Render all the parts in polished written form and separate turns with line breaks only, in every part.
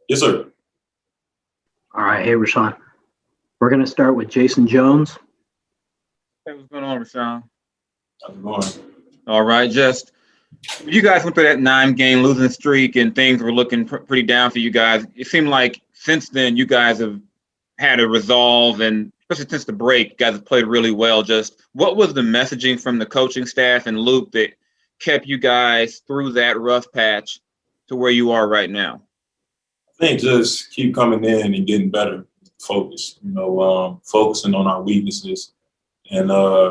Yes, sir.
All right. Hey, Richaun. We're going to start with Jason Jones.
Hey, what's going on, Rashawn?
How's it going?
All right, just you guys went through that 9-game losing streak and things were looking pretty down for you guys. It seemed like since then you guys have had a resolve, and especially since the break, you guys have played really well. Just what was the messaging from the coaching staff and Luke that kept you guys through that rough patch to where you are right now?
I think just keep coming in and getting better. Focus, focusing on our weaknesses and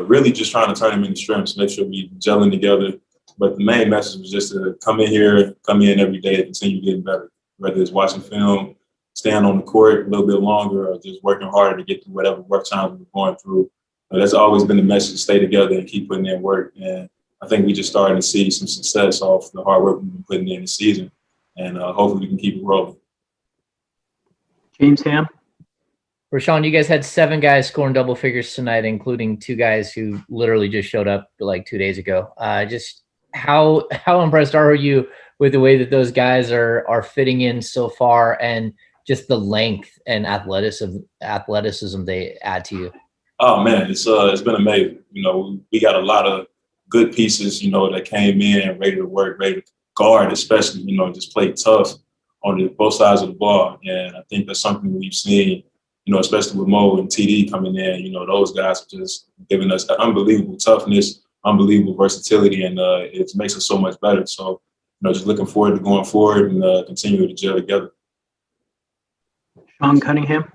really just trying to turn them into strengths, make sure we gelling together. But the main message was just to come in every day and continue getting better, whether it's watching film, staying on the court a little bit longer, or just working harder to get through whatever rough times we're going through. But that's always been the message: stay together and keep putting in work. And I think we just starting to see some success off the hard work we've been putting in this season, and hopefully we can keep it rolling.
James Ham.
Richaun, you guys had 7 guys scoring double figures tonight, including 2 guys who literally just showed up like 2 days ago. Just how impressed are you with the way that those guys are fitting in so far, and just the length and athleticism they add to you?
Oh man, it's been amazing. We got a lot of good pieces, that came in ready to work, ready to guard, especially, just play tough on both sides of the ball. And I think that's something we've seen, especially with Mo and TD coming in. Those guys are just giving us unbelievable toughness, unbelievable versatility, and it makes us so much better. So, just looking forward to going forward and continuing to gel together.
Sean Cunningham.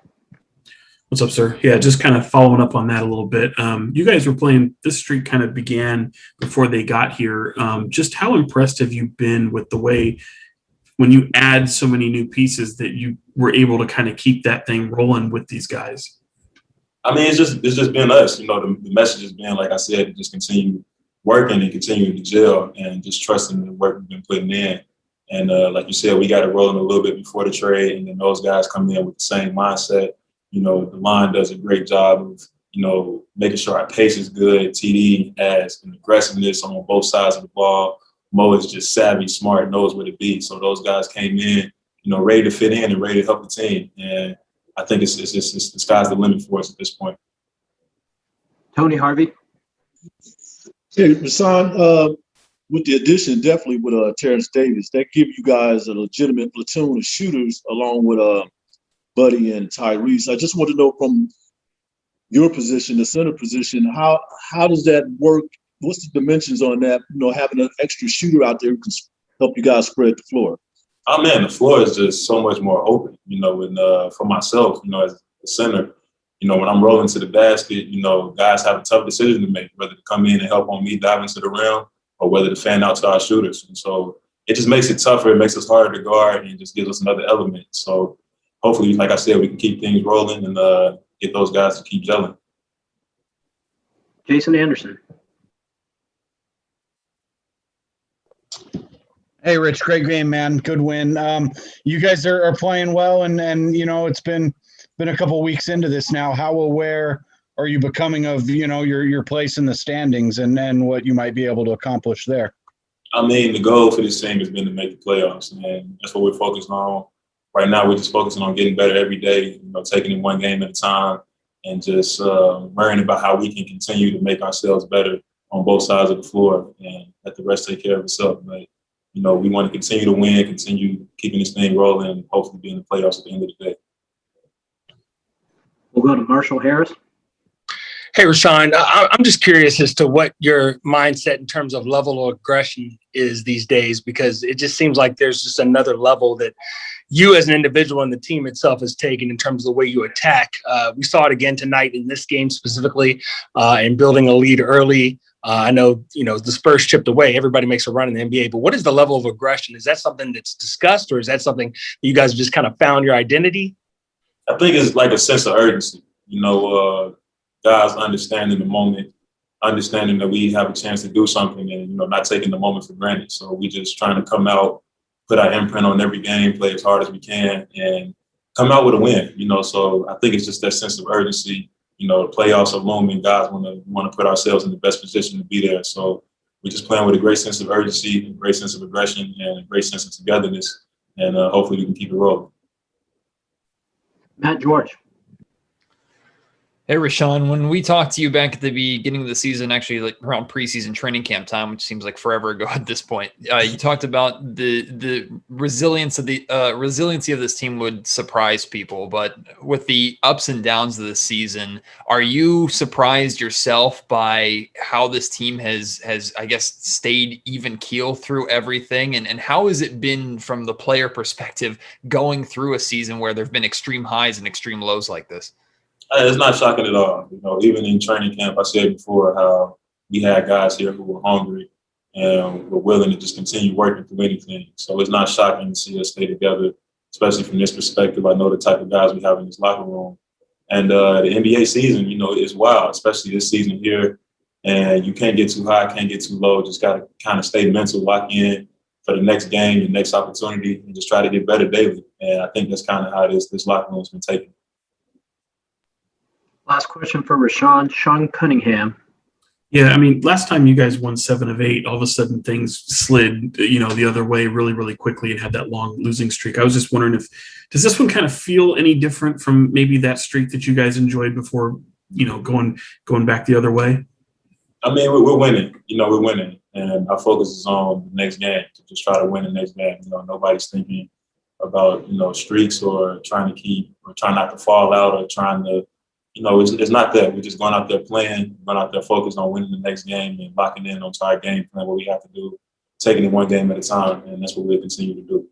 What's up, sir? Yeah, just kind of following up on that a little bit. You guys were playing, this streak kind of began before they got here. Just how impressed have you been with the way, when you add so many new pieces, that you were able to kind of keep that thing rolling with these guys?
I mean, it's just been us. The message has been, like I said, to just continue working and continue to gel and just trusting the work we've been putting in. And like you said, we got it rolling a little bit before the trade, and then those guys come in with the same mindset. The line does a great job of, making sure our pace is good. TD has an aggressiveness on both sides of the ball. Mo is just savvy, smart, knows where to be. So those guys came in, ready to fit in and ready to help the team. And I think it's the sky's the limit for us at this point.
Tony Harvey.
Hey, Richaun, with the addition, definitely with Terrence Davis, that give you guys a legitimate platoon of shooters along with Buddy and Tyrese. I just want to know from your position, the center position, how does that work? What's the dimensions on that? Having an extra shooter out there who can help you guys spread the floor.
Oh man, the floor is just so much more open. For myself, as a center, when I'm rolling to the basket, guys have a tough decision to make, whether to come in and help on me dive into the rim or whether to fan out to our shooters. And so it just makes it tougher. It makes us harder to guard and just gives us another element. So hopefully, like I said, we can keep things rolling and get those guys to keep gelling.
Jason Anderson.
Hey, Rich, great game, man. Good win. You guys are playing well, and it's been a couple weeks into this now. How aware are you becoming of your place in the standings and what you might be able to accomplish there?
I mean, the goal for this team has been to make the playoffs, and that's what we're focused on. Right now, we're just focusing on getting better every day, taking it one game at a time and just worrying about how we can continue to make ourselves better on both sides of the floor and let the rest take care of itself. But, we want to continue to win, continue keeping this thing rolling, and hopefully be in the playoffs at the end of the day.
We'll go to Marshall Harris.
Hey, Richaun, I'm just curious as to what your mindset in terms of level of aggression is these days, because it just seems like there's just another level that you as an individual and the team itself has taken in terms of the way you attack. We saw it again tonight in this game specifically, in building a lead early. I know, the Spurs chipped away. Everybody makes a run in the NBA, but what is the level of aggression? Is that something that's discussed, or is that something that you guys have just kind of found your identity?
I think it's like a sense of urgency. Guys understanding the moment, understanding that we have a chance to do something and, not taking the moment for granted. So we just trying to come out, put our imprint on every game, play as hard as we can, and come out with a win. So I think it's just that sense of urgency. The playoffs are looming. Guys want to put ourselves in the best position to be there. So we're just playing with a great sense of urgency, a great sense of aggression, and a great sense of togetherness. And hopefully we can keep it rolling.
Matt George.
Hey, Richaun, when we talked to you back at the beginning of the season, actually like around preseason training camp time, which seems like forever ago at this point, you talked about the resiliency of this team would surprise people. But with the ups and downs of the season, are you surprised yourself by how this team has I guess stayed even keel through everything? And how has it been from the player perspective going through a season where there've been extreme highs and extreme lows like this?
It's not shocking at all. You know, even in training camp, I said before how we had guys here who were hungry and were willing to just continue working through anything. So it's not shocking to see us stay together, especially from this perspective. I know the type of guys we have in this locker room. And the NBA season, you know, is wild, especially this season here. And you can't get too high, can't get too low. Just got to kind of stay mental, lock in for the next game, the next opportunity, and just try to get better daily. And I think that's kind of how this locker room has been taken.
Last question for Richaun. Sean Cunningham.
Yeah, I mean, last time you guys won 7 of 8, all of a sudden things slid, you know, the other way really, really quickly and had that long losing streak. I was just wondering does this one kind of feel any different from maybe that streak that you guys enjoyed before, you know, going back the other way?
I mean, we're winning. You know, we're winning, and our focus is on the next game to just try to win the next game. You know, nobody's thinking about, you know, streaks or trying not to fall out or trying to. You know, it's not that. We're just going out there playing, going out there focused on winning the next game and locking in on our game plan, what we have to do, taking it one game at a time, and that's what we'll continue to do.